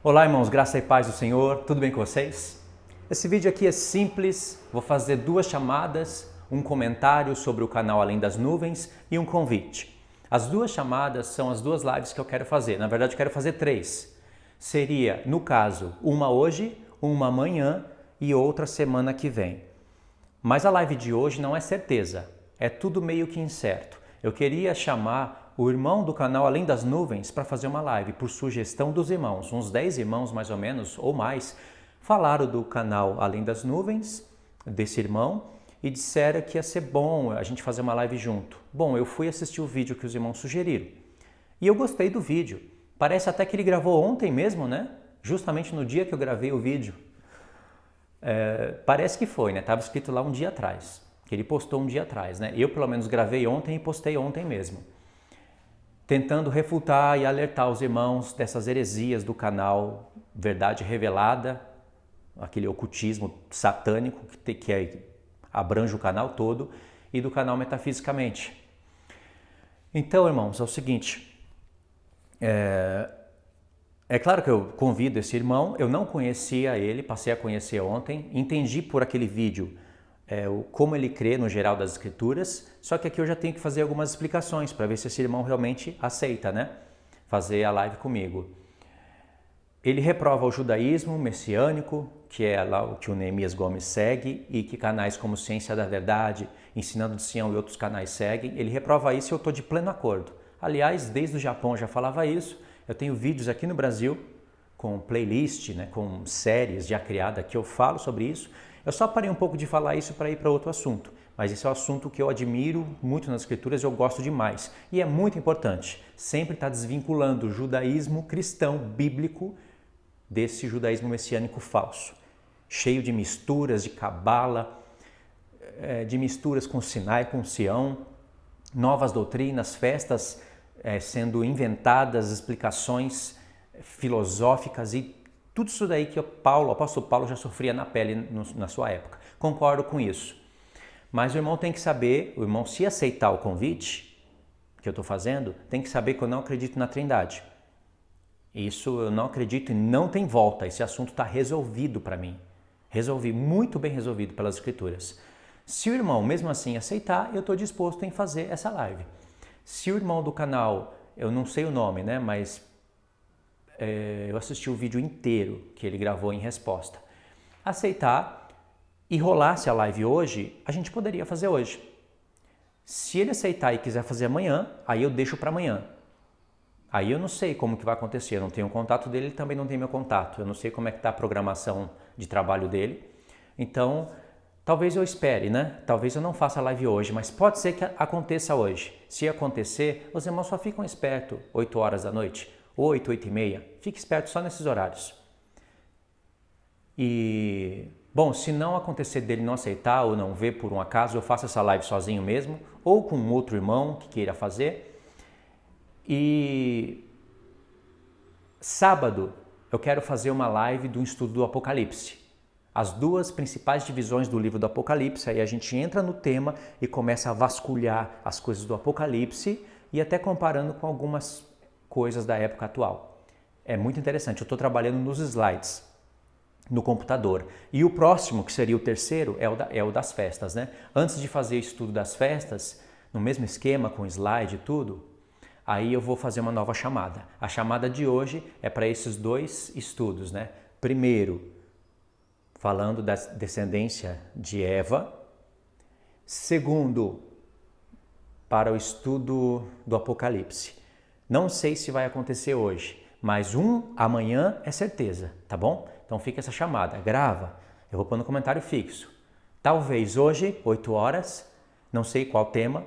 Olá, irmãos, graça e paz do Senhor, tudo bem com vocês? Esse vídeo aqui é simples, vou fazer duas chamadas, um comentário sobre o canal Além das Nuvens e um convite. As duas chamadas são as duas lives que eu quero fazer, na verdade eu quero fazer três. Seria, no caso, uma hoje, uma amanhã e outra semana que vem. Mas a live de hoje não é certeza, é tudo meio que incerto. Eu queria chamar o irmão do canal Além das Nuvens para fazer uma live por sugestão dos irmãos. Uns 10 irmãos mais ou menos, ou mais, falaram do canal Além das Nuvens, desse irmão, e disseram que ia ser bom a gente fazer uma live junto. Bom, eu fui assistir o vídeo que os irmãos sugeriram. E eu gostei do vídeo. Parece até que ele gravou ontem mesmo, né? Justamente no dia que eu gravei o vídeo. Parece que foi, né? Estava escrito lá um dia atrás, que ele postou um dia atrás, né? Eu pelo menos gravei ontem e postei ontem mesmo. Tentando refutar e alertar os irmãos dessas heresias do canal Verdade Revelada, aquele ocultismo satânico que abrange o canal todo, e do canal Metafisicamente. Então, irmãos, é o seguinte, é claro que eu convido esse irmão, eu não conhecia ele, passei a conhecer ontem, entendi por aquele vídeo como ele crê no geral das escrituras, só que aqui eu já tenho que fazer algumas explicações para ver se esse irmão realmente aceita, né? Fazer a live comigo. Ele reprova o judaísmo messiânico, que é lá o que o Neemias Gomes segue e que canais como Ciência da Verdade, Ensinando de Sião e outros canais seguem. Ele reprova isso e eu estou de pleno acordo. Aliás, desde o Japão eu já falava isso. Eu tenho vídeos aqui no Brasil com playlist, né, com séries já criadas que eu falo sobre isso. Eu só parei um pouco de falar isso para ir para outro assunto, mas esse é um assunto que eu admiro muito nas escrituras e eu gosto demais. E é muito importante, sempre estar desvinculando o judaísmo cristão bíblico desse judaísmo messiânico falso, cheio de misturas, de cabala, de misturas com Sinai, com Sião, novas doutrinas, festas sendo inventadas, explicações filosóficas e tudo isso daí que o apóstolo Paulo já sofria na pele na sua época. Concordo com isso. Mas o irmão tem que saber, o irmão se aceitar o convite que eu estou fazendo, tem que saber que eu não acredito na Trindade. Isso eu não acredito e não tem volta. Esse assunto está resolvido para mim. Muito bem resolvido pelas Escrituras. Se o irmão mesmo assim aceitar, eu estou disposto em fazer essa live. Se o irmão do canal, eu não sei o nome, né, mas eu assisti o vídeo inteiro que ele gravou em resposta, aceitar e rolasse a live hoje, a gente poderia fazer hoje. Se ele aceitar e quiser fazer amanhã, aí eu deixo para amanhã. Aí eu não sei como que vai acontecer, eu não tenho o contato dele, ele também não tem meu contato, eu não sei como é que está a programação de trabalho dele. Então, talvez eu espere, né? Talvez eu não faça a live hoje, mas pode ser que aconteça hoje. Se acontecer, os irmãos só ficam espertos 8 horas da noite, 8, 8 e meia. Fique esperto só nesses horários. E, bom, se não acontecer dele não aceitar ou não ver por um acaso, eu faço essa live sozinho mesmo, ou com um outro irmão que queira fazer. E sábado eu quero fazer uma live do estudo do Apocalipse. As duas principais divisões do livro do Apocalipse, aí a gente entra no tema e começa a vasculhar as coisas do Apocalipse e até comparando com algumas coisas da época atual. É muito interessante, eu estou trabalhando nos slides, no computador. E o próximo, que seria o terceiro, é o das festas, né? Antes de fazer o estudo das festas, no mesmo esquema, com slide e tudo, aí eu vou fazer uma nova chamada. A chamada de hoje é para esses dois estudos, né? Primeiro, falando da descendência de Eva. Segundo, para o estudo do Apocalipse. Não sei se vai acontecer hoje, mas amanhã é certeza, tá bom? Então fica essa chamada, grava, eu vou pôr no comentário fixo. Talvez hoje, 8 horas, não sei qual tema,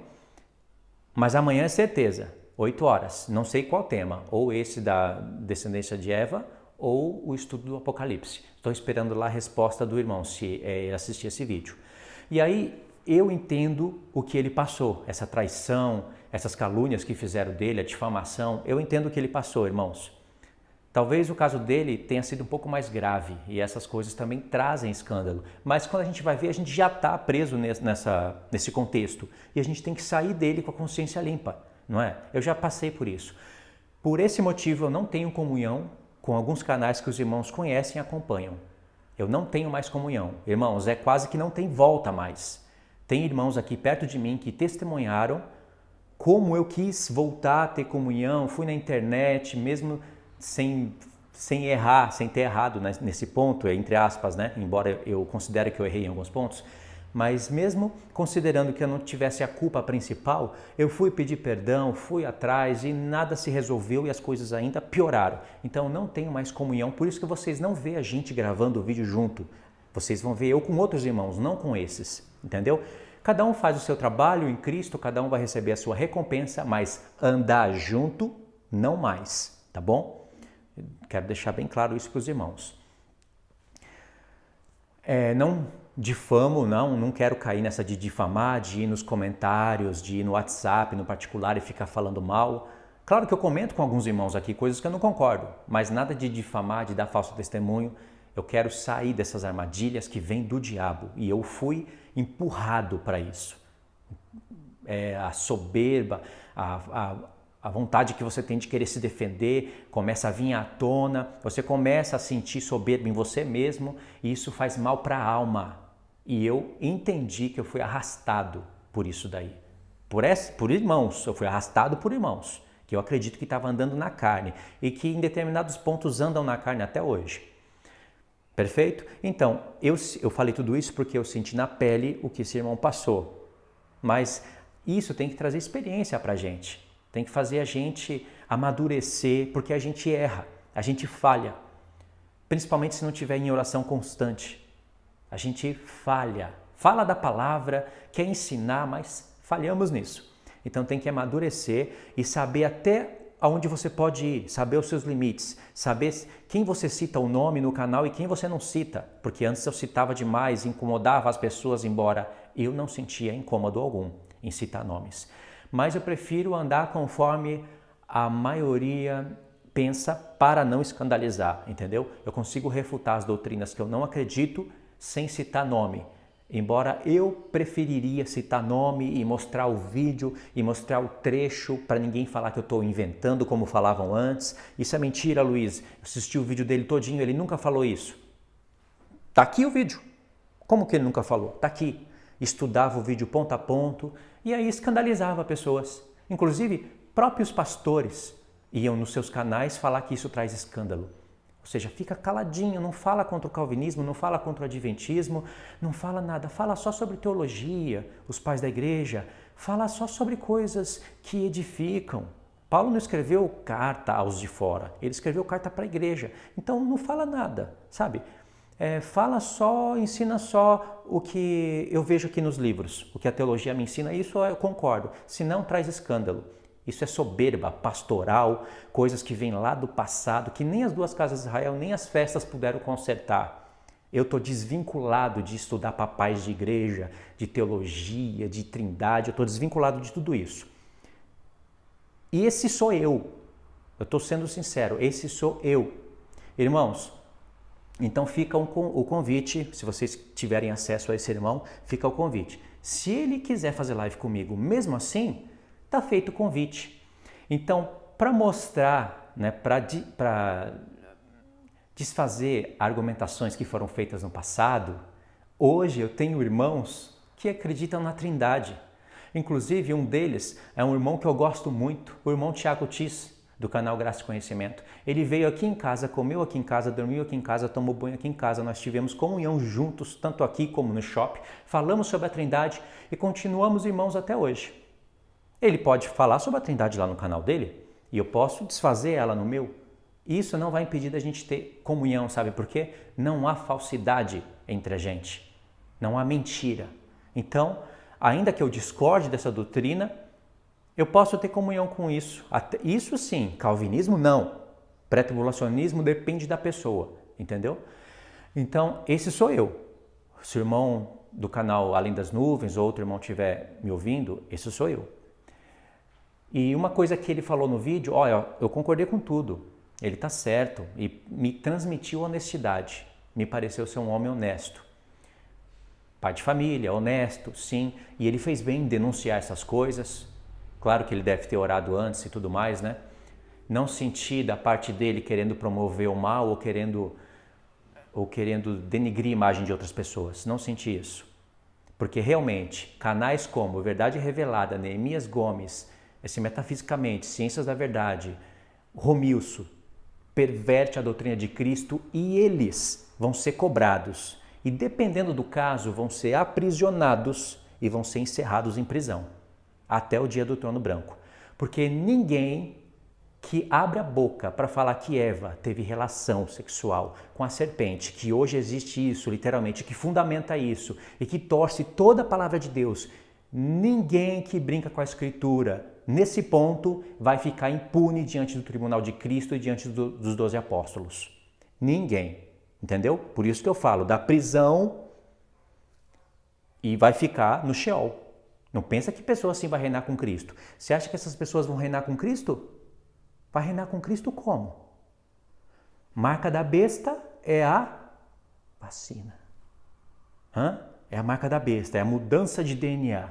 mas amanhã é certeza, 8 horas, não sei qual tema, ou esse da descendência de Eva, ou o estudo do Apocalipse. Estou esperando lá a resposta do irmão, se ele assistir esse vídeo. E aí eu entendo o que ele passou, essa traição, essas calúnias que fizeram dele, a difamação, eu entendo o que ele passou, irmãos. Talvez o caso dele tenha sido um pouco mais grave e essas coisas também trazem escândalo. Mas quando a gente vai ver, a gente já está preso nesse contexto e a gente tem que sair dele com a consciência limpa, não é? Eu já passei por isso. Por esse motivo, eu não tenho comunhão com alguns canais que os irmãos conhecem e acompanham. Eu não tenho mais comunhão. Irmãos, é quase que não tem volta mais. Tem irmãos aqui perto de mim que testemunharam como eu quis voltar a ter comunhão, fui na internet, mesmo sem errar, sem ter errado nesse ponto, entre aspas, né? Embora eu considere que eu errei em alguns pontos, mas mesmo considerando que eu não tivesse a culpa principal, eu fui pedir perdão, fui atrás e nada se resolveu e as coisas ainda pioraram. Então não tenho mais comunhão, por isso que vocês não vê a gente gravando o vídeo junto. Vocês vão ver eu com outros irmãos, não com esses, entendeu? Cada um faz o seu trabalho em Cristo, cada um vai receber a sua recompensa, mas andar junto, não mais, tá bom? Quero deixar bem claro isso para os irmãos. Não difamo, não quero cair nessa de difamar, de ir nos comentários, de ir no WhatsApp, no particular e ficar falando mal. Claro que eu comento com alguns irmãos aqui coisas que eu não concordo, mas nada de difamar, de dar falso testemunho. Eu quero sair dessas armadilhas que vêm do diabo e eu fui empurrado para isso. A soberba, a vontade que você tem de querer se defender começa a vir à tona, você começa a sentir soberba em você mesmo e isso faz mal para a alma. E eu entendi que eu fui arrastado por isso daí. Por irmãos, eu fui arrastado por irmãos, que eu acredito que estavam andando na carne e que em determinados pontos andam na carne até hoje. Perfeito? Então, eu falei tudo isso porque eu senti na pele o que esse irmão passou. Mas isso tem que trazer experiência para a gente. Tem que fazer a gente amadurecer, porque a gente erra, a gente falha. Principalmente se não estiver em oração constante. A gente falha. Fala da palavra, quer ensinar, mas falhamos nisso. Então tem que amadurecer e saber até aonde você pode ir, saber os seus limites, saber quem você cita o nome no canal e quem você não cita. Porque antes eu citava demais, incomodava as pessoas, embora eu não sentia incômodo algum em citar nomes. Mas eu prefiro andar conforme a maioria pensa para não escandalizar, entendeu? Eu consigo refutar as doutrinas que eu não acredito sem citar nome. Embora eu preferiria citar nome e mostrar o vídeo e mostrar o trecho para ninguém falar que eu estou inventando como falavam antes. Isso é mentira, Luiz. Eu assisti o vídeo dele todinho, ele nunca falou isso. Tá aqui o vídeo. Como que ele nunca falou? Tá aqui. Estudava o vídeo ponto a ponto e aí escandalizava pessoas. Inclusive, próprios pastores iam nos seus canais falar que isso traz escândalo. Ou seja, fica caladinho, não fala contra o calvinismo, não fala contra o adventismo, não fala nada, fala só sobre teologia, os pais da igreja, fala só sobre coisas que edificam. Paulo não escreveu carta aos de fora, ele escreveu carta para a igreja, então não fala nada, sabe? Fala só, ensina só o que eu vejo aqui nos livros, o que a teologia me ensina, isso eu concordo, se não traz escândalo. Isso é soberba, pastoral, coisas que vêm lá do passado, que nem as duas casas de Israel, nem as festas puderam consertar. Eu estou desvinculado de estudar papais de igreja, de teologia, de trindade, eu estou desvinculado de tudo isso. E esse sou eu estou sendo sincero, esse sou eu. Irmãos, então fica o convite, se vocês tiverem acesso a esse irmão, fica o convite. Se ele quiser fazer live comigo, mesmo assim, está feito o convite. Então, para mostrar, né, para desfazer argumentações que foram feitas no passado, hoje eu tenho irmãos que acreditam na Trindade. Inclusive, um deles é um irmão que eu gosto muito, o irmão Tiago Tis, do canal Graça e Conhecimento. Ele veio aqui em casa, comeu aqui em casa, dormiu aqui em casa, tomou banho aqui em casa. Nós tivemos comunhão juntos, tanto aqui como no shopping. Falamos sobre a Trindade e continuamos irmãos até hoje. Ele pode falar sobre a Trindade lá no canal dele e eu posso desfazer ela no meu. Isso não vai impedir da gente ter comunhão, sabe por quê? Não há falsidade entre a gente, não há mentira. Então, ainda que eu discorde dessa doutrina, eu posso ter comunhão com isso. Isso sim, calvinismo não. Pré-tribulacionismo depende da pessoa, entendeu? Então, esse sou eu. Se o irmão do canal Além das Nuvens ou outro irmão estiver me ouvindo, esse sou eu. E uma coisa que ele falou no vídeo, olha, eu concordei com tudo, ele está certo e me transmitiu honestidade, me pareceu ser um homem honesto. Pai de família, honesto, sim, e ele fez bem em denunciar essas coisas, claro que ele deve ter orado antes e tudo mais, né? não senti da parte dele querendo promover o mal ou querendo denigrir a imagem de outras pessoas. Não senti isso. Porque realmente, canais como Verdade Revelada, Neemias Gomes, esse Metafisicamente, Ciências da Verdade, Romilson, perverte a doutrina de Cristo e eles vão ser cobrados. E dependendo do caso, vão ser aprisionados e vão ser encerrados em prisão. Até o dia do trono branco. Porque ninguém que abre a boca para falar que Eva teve relação sexual com a serpente, que hoje existe isso, literalmente, que fundamenta isso e que torce toda a palavra de Deus, ninguém que brinca com a Escritura, nesse ponto, vai ficar impune diante do tribunal de Cristo e diante dos 12 apóstolos. Ninguém. Entendeu? Por isso que eu falo da prisão e vai ficar no Sheol. Não pensa que pessoa assim vai reinar com Cristo. Você acha que essas pessoas vão reinar com Cristo? Vai reinar com Cristo como? Marca da besta é a vacina. É a marca da besta, é a mudança de DNA.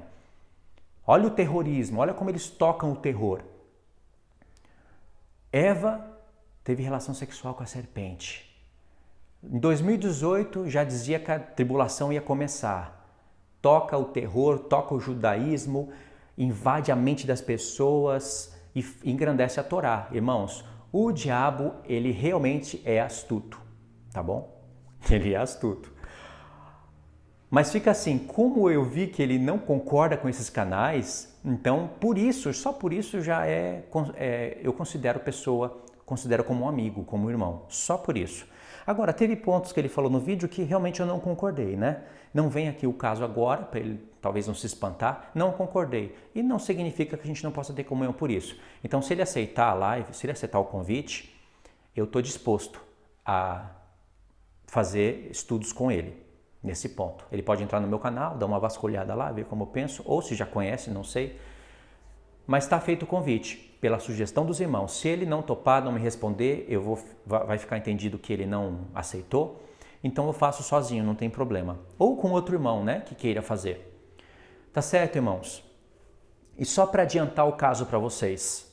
Olha o terrorismo, olha como eles tocam o terror. Eva teve relação sexual com a serpente. Em 2018 já dizia que a tribulação ia começar. Toca o terror, toca o judaísmo, invade a mente das pessoas e engrandece a Torá. Irmãos, o diabo, ele realmente é astuto, tá bom? Ele é astuto. Mas fica assim, como eu vi que ele não concorda com esses canais, então por isso, só por isso já eu considero como um amigo, como um irmão, só por isso. Agora, teve pontos que ele falou no vídeo que realmente eu não concordei, né? Não vem aqui o caso agora, para ele talvez não se espantar, não concordei. E não significa que a gente não possa ter comunhão por isso. Então, se ele aceitar a live, se ele aceitar o convite, eu estou disposto a fazer estudos com ele, nesse ponto. Ele pode entrar no meu canal, dar uma vasculhada lá, ver como eu penso, ou se já conhece, não sei. Mas está feito o convite, pela sugestão dos irmãos. Se ele não topar, não me responder, vai ficar entendido que ele não aceitou. Então eu faço sozinho, não tem problema. Ou com outro irmão, né, que queira fazer. Tá certo, irmãos? E só para adiantar o caso para vocês.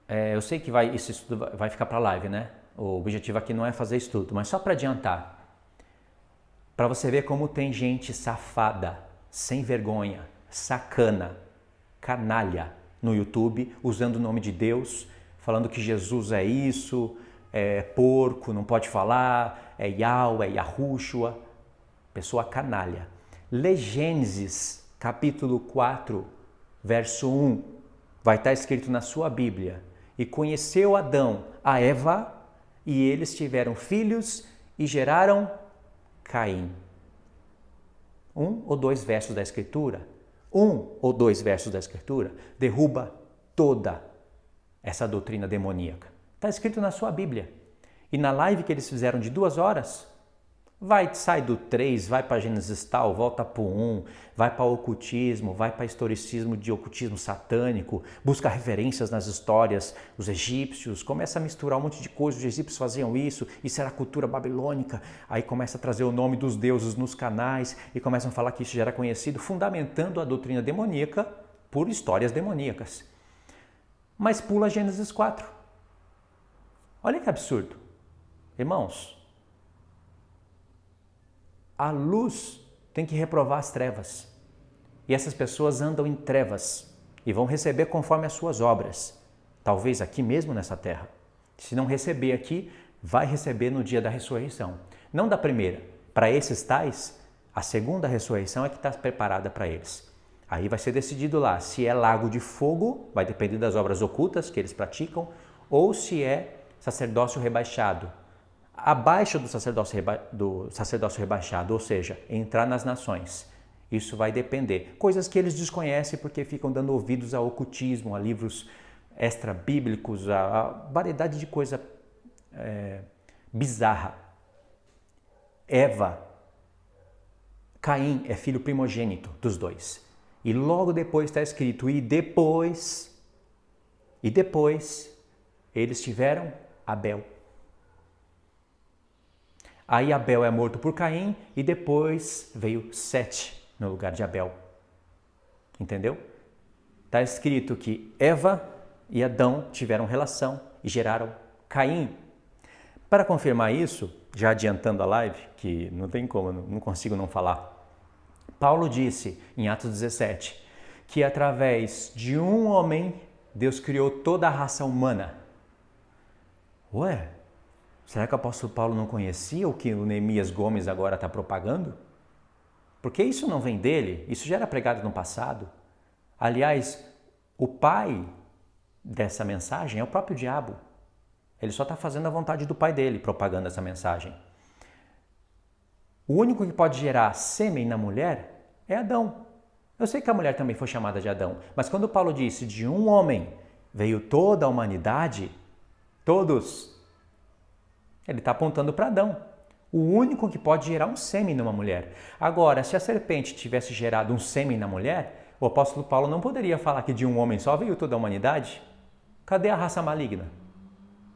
Eu sei que esse estudo vai ficar para live, né? O objetivo aqui não é fazer estudo, mas só para adiantar. Para você ver como tem gente safada, sem vergonha, sacana, canalha no YouTube, usando o nome de Deus, falando que Jesus é isso, é porco, não pode falar, é Yahweh, é Yahushua. Pessoa canalha. Lê Gênesis, capítulo 4, verso 1. Vai estar escrito na sua Bíblia. E conheceu Adão a Eva, e eles tiveram filhos e geraram Caim. 1 ou 2 versos da Escritura, 1 ou 2 versos da Escritura, derruba toda essa doutrina demoníaca. Está escrito na sua Bíblia. E na live que eles fizeram de 2 horas, sai do 3, vai para Gênesis tal, volta para o 1, vai para o ocultismo, vai para historicismo de ocultismo satânico, busca referências nas histórias, os egípcios, começa a misturar um monte de coisas, os egípcios faziam isso era a cultura babilônica, aí começa a trazer o nome dos deuses nos canais e começam a falar que isso já era conhecido, fundamentando a doutrina demoníaca por histórias demoníacas. Mas pula Gênesis 4. Olha que absurdo. Irmãos, a luz tem que reprovar as trevas. E essas pessoas andam em trevas e vão receber conforme as suas obras. Talvez aqui mesmo nessa terra. Se não receber aqui, vai receber no dia da ressurreição. Não da primeira. Para esses tais, a segunda ressurreição é que está preparada para eles. Aí vai ser decidido lá se é lago de fogo, vai depender das obras ocultas que eles praticam, ou se é sacerdócio rebaixado. Abaixo do sacerdócio rebaixado, ou seja, entrar nas nações. Isso vai depender. Coisas que eles desconhecem porque ficam dando ouvidos ao ocultismo, a livros extra-bíblicos, a variedade de coisa bizarra. Caim é filho primogênito dos dois. E logo depois está escrito, e depois, eles tiveram Abel. Aí Abel é morto por Caim e depois veio Sete no lugar de Abel. Entendeu? Está escrito que Eva e Adão tiveram relação e geraram Caim. Para confirmar isso, já adiantando a live, que não tem como, não consigo não falar, Paulo disse em Atos 17 que através de um homem Deus criou toda a raça humana. Ué, será que o apóstolo Paulo não conhecia o que o Neemias Gomes agora está propagando? Porque isso não vem dele, isso já era pregado no passado. Aliás, o pai dessa mensagem é o próprio diabo. Ele só está fazendo a vontade do pai dele, propagando essa mensagem. O único que pode gerar sêmen na mulher é Adão. Eu sei que a mulher também foi chamada de Adão, mas quando Paulo disse de um homem veio toda a humanidade, todos, ele está apontando para Adão. O único que pode gerar um sêmen numa mulher. Agora, se a serpente tivesse gerado um sêmen na mulher, o apóstolo Paulo não poderia falar que de um homem só veio toda a humanidade? Cadê a raça maligna?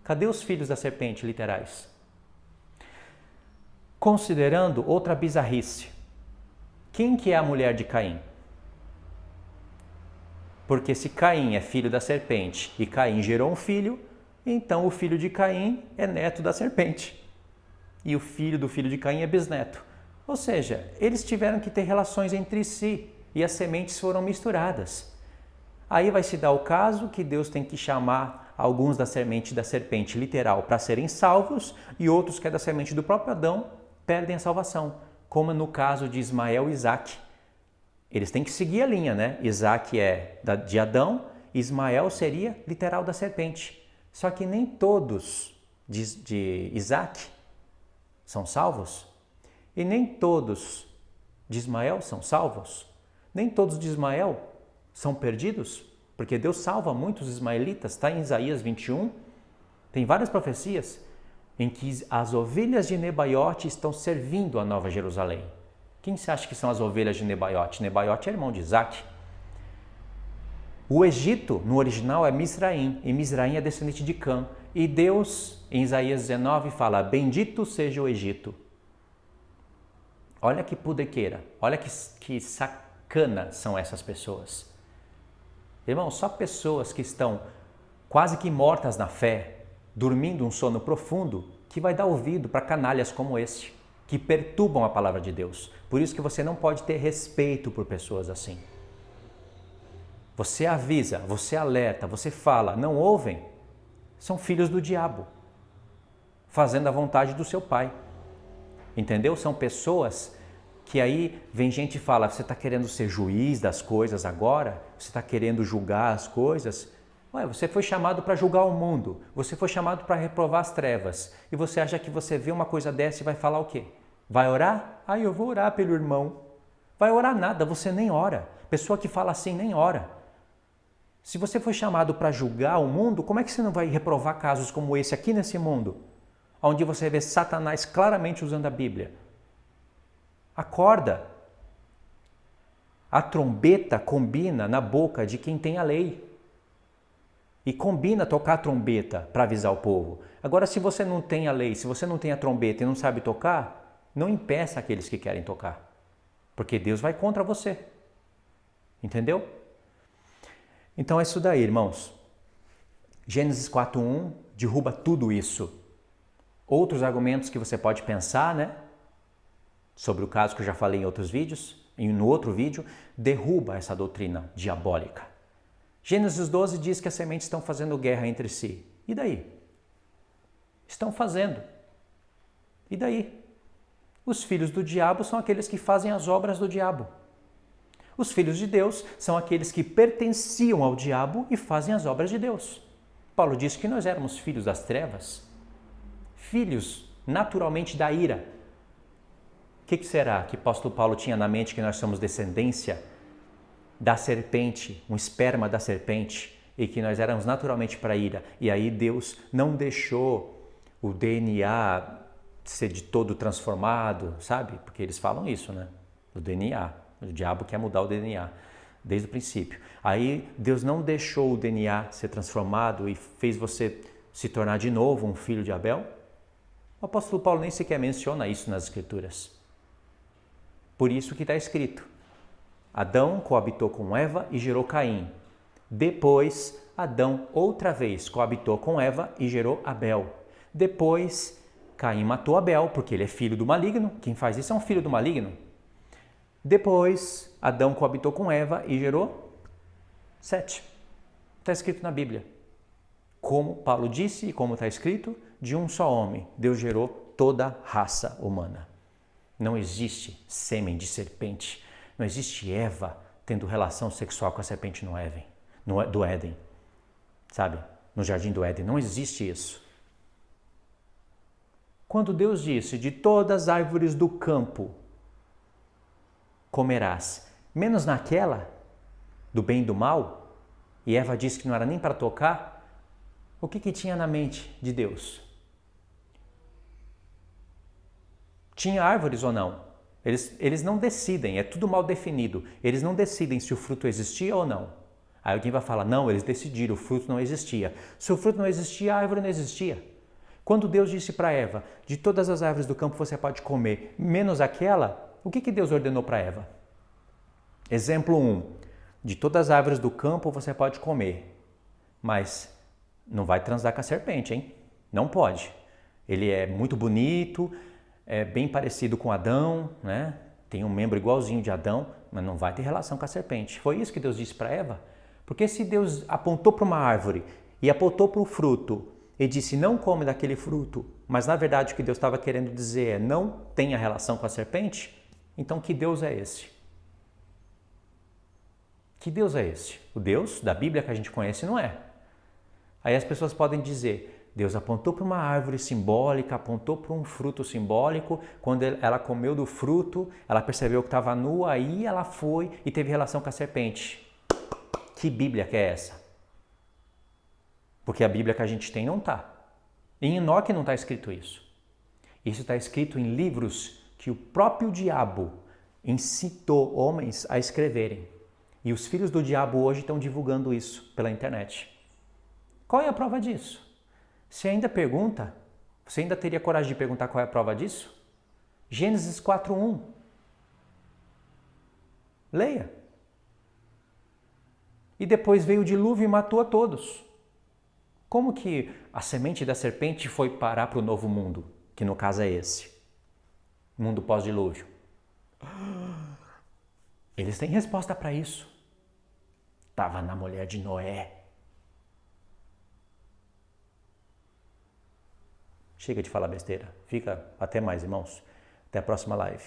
Cadê os filhos da serpente literais? Considerando outra bizarrice. Quem que é a mulher de Caim? Porque se Caim é filho da serpente e Caim gerou um filho, então o filho de Caim é neto da serpente. E o filho do filho de Caim é bisneto. Ou seja, eles tiveram que ter relações entre si e as sementes foram misturadas. Aí vai se dar o caso que Deus tem que chamar alguns da semente da serpente literal para serem salvos e outros que é da semente do próprio Adão perdem a salvação, como no caso de Ismael e Isaque. Eles têm que seguir a linha, né? Isaque é de Adão, Ismael seria literal da serpente. Só que nem todos de Isaque são salvos e nem todos de Ismael são salvos. Nem todos de Ismael são perdidos, porque Deus salva muitos ismaelitas. Está em Isaías 21, tem várias profecias em que as ovelhas de Nebaiote estão servindo a Nova Jerusalém. Quem você acha que são as ovelhas de Nebaiote? Nebaiote é irmão de Isaque. O Egito, no original, é Misraim, e Misraim é descendente de Cã. E Deus, em Isaías 19, fala, bendito seja o Egito. Olha que pudequeira, olha que sacana são essas pessoas. Irmão, só pessoas que estão quase que mortas na fé, dormindo um sono profundo, que vai dar ouvido para canalhas como este, que perturbam a palavra de Deus. Por isso que você não pode ter respeito por pessoas assim. Você avisa, você alerta, você fala, não ouvem, são filhos do diabo, fazendo a vontade do seu pai. Entendeu? São pessoas que aí vem gente e fala, você está querendo ser juiz das coisas agora? Você está querendo julgar as coisas? Ué, você foi chamado para julgar o mundo, você foi chamado para reprovar as trevas, e você acha que você vê uma coisa dessa e vai falar o quê? Vai orar? Ah, eu vou orar pelo irmão. Vai orar nada, você nem ora. Pessoa que fala assim nem ora. Se você foi chamado para julgar o mundo, como é que você não vai reprovar casos como esse aqui nesse mundo? Onde você vê Satanás claramente usando a Bíblia. Acorda. A trombeta combina na boca de quem tem a lei. E combina tocar a trombeta para avisar o povo. Agora, se você não tem a lei, se você não tem a trombeta e não sabe tocar, não impeça aqueles que querem tocar. Porque Deus vai contra você. Entendeu? Então é isso daí, irmãos. Gênesis 4:1 derruba tudo isso. Outros argumentos que você pode pensar, né? Sobre o caso que eu já falei em outros vídeos, no outro vídeo, derruba essa doutrina diabólica. Gênesis 12 diz que as sementes estão fazendo guerra entre si. E daí? Estão fazendo. E daí? Os filhos do diabo são aqueles que fazem as obras do diabo. Os filhos de Deus são aqueles que pertenciam ao diabo e fazem as obras de Deus. Paulo disse que nós éramos filhos das trevas, filhos naturalmente da ira. O que será que o apóstolo Paulo tinha na mente que nós somos descendência da serpente, um esperma da serpente, e que nós éramos naturalmente para a ira? E aí Deus não deixou o DNA ser de todo transformado, sabe? Porque eles falam isso, né? O DNA. O diabo quer mudar o DNA desde o princípio. Aí Deus não deixou o DNA ser transformado e fez você se tornar de novo um filho de Abel. O apóstolo Paulo nem sequer menciona isso nas Escrituras. Por isso que está escrito, Adão coabitou com Eva e gerou Caim. Depois, Adão outra vez coabitou com Eva e gerou Abel. Depois, Caim matou Abel, porque ele é filho do maligno. Quem faz isso é um filho do maligno. Depois, Adão coabitou com Eva e gerou Sete. Está escrito na Bíblia. Como Paulo disse e como está escrito, de um só homem, Deus gerou toda a raça humana. Não existe sêmen de serpente. Não existe Eva tendo relação sexual com a serpente do Éden. Sabe? No jardim do Éden. Não existe isso. Quando Deus disse, de todas as árvores do campo comerás, menos naquela, do bem e do mal, e Eva disse que não era nem para tocar, o que tinha na mente de Deus? Tinha árvores ou não? Eles não decidem, é tudo mal definido. Eles não decidem se o fruto existia ou não. Aí alguém vai falar, não, eles decidiram, o fruto não existia. Se o fruto não existia, a árvore não existia. Quando Deus disse para Eva, de todas as árvores do campo você pode comer, menos aquela, o que Deus ordenou para Eva? Exemplo 1, de todas as árvores do campo você pode comer, mas não vai transar com a serpente, hein? Não pode. Ele é muito bonito, é bem parecido com Adão, né? Tem um membro igualzinho de Adão, mas não vai ter relação com a serpente. Foi isso que Deus disse para Eva? Porque se Deus apontou para uma árvore e apontou para o fruto e disse não come daquele fruto, mas na verdade o que Deus estava querendo dizer é não tenha relação com a serpente, então que Deus é esse? Que Deus é esse? O Deus da Bíblia que a gente conhece não é. Aí as pessoas podem dizer, Deus apontou para uma árvore simbólica, apontou para um fruto simbólico, quando ela comeu do fruto, ela percebeu que estava nua, aí ela foi e teve relação com a serpente. Que Bíblia que é essa? Porque a Bíblia que a gente tem não está. Em Enoque não está escrito isso. Isso está escrito em livros que o próprio diabo incitou homens a escreverem. E os filhos do diabo hoje estão divulgando isso pela internet. Qual é a prova disso? Você ainda pergunta? Você ainda teria coragem de perguntar qual é a prova disso? Gênesis 4:1. Leia. E depois veio o dilúvio e matou a todos. Como que a semente da serpente foi parar para o novo mundo? Que no caso é esse. Mundo pós-dilúvio. Eles têm resposta para isso. Estava na mulher de Noé. Chega de falar besteira. Fica até mais, irmãos. Até a próxima live.